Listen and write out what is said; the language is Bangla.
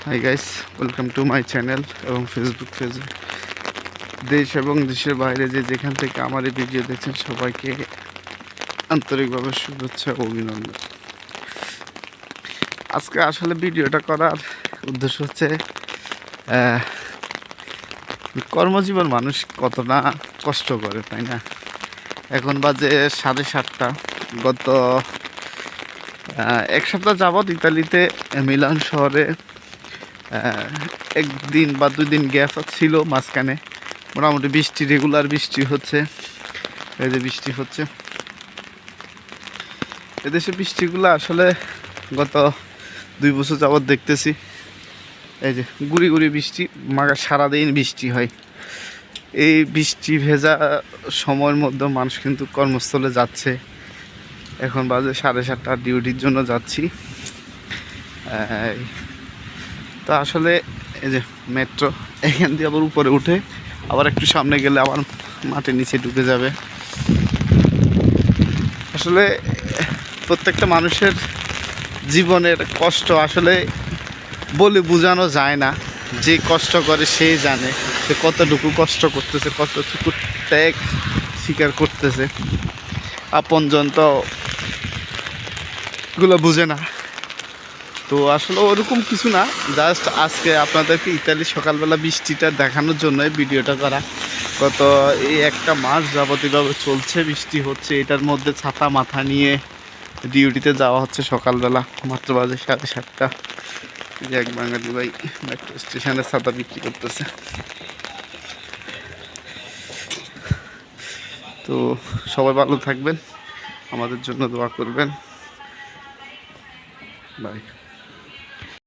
Hi guys, welcome to my channel এবং ফেসবুক পেজে। দেশ এবং দেশের বাইরে যেখান থেকে আমার এই ভিডিও দেখছেন সবাইকে আন্তরিকভাবে শুভেচ্ছা ও অভিনন্দন। আজকে আসলে ভিডিওটা করার উদ্দেশ্য হচ্ছে কর্মজীবন মানুষ কত না কষ্ট করে, তাই না? এখন বাজে 7:30। গত এক সপ্তাহ যাবৎ ইতালিতে মিলান শহরে একদিন বা 2 দিন গ্যাপ ছিল, মাঝখানে মোটামুটি বৃষ্টি, রেগুলার বৃষ্টি হচ্ছে। এই যে বৃষ্টি হচ্ছে, এদেশে বৃষ্টিগুলো আসলে গত 2 বছর যাবৎ দেখতেছি। এই যে গুড়ি গুড়ি বৃষ্টি, সারাদিন বৃষ্টি হয়। এই বৃষ্টি ভেজা সময়ের মধ্যে মানুষ কিন্তু কর্মস্থলে যাচ্ছে। এখন বাজে 7:30, ডিউটির জন্য যাচ্ছি। তো আসলে এই যে মেট্রো, এখান দিয়ে আবার উপরে উঠে আবার একটু সামনে গেলে আবার মাটির নিচে ঢুকে যাবে। আসলে প্রত্যেকটা মানুষের জীবনের কষ্ট আসলে বলে বোঝানো যায় না। যে কষ্ট করে সে জানে সে কতটুকু কষ্ট করতেছে, কতটুকু ত্যাগ স্বীকার করতেছে। আপনজন তো এগুলো বুঝে না। তো আসলে ওরকম কিছু না, জাস্ট আজকে আপনাদেরকে ইতালি সকালবেলা বৃষ্টিটা দেখানোর জন্য ভিডিওটা করা। গত এই একটা মাস যাবতীয়ভাবে চলছে, বৃষ্টি হচ্ছে, এটার মধ্যে ছাতা মাথা নিয়ে ডিউটিতে যাওয়া হচ্ছে সকালবেলা। মাত্র বাজে 7:30। যে এক বাঙালি ভাই মেট্রো স্টেশনে ছাতা বিক্রি করতেছে। তো সবাই ভালো থাকবেন, আমাদের জন্য দোয়া করবেন। বাই।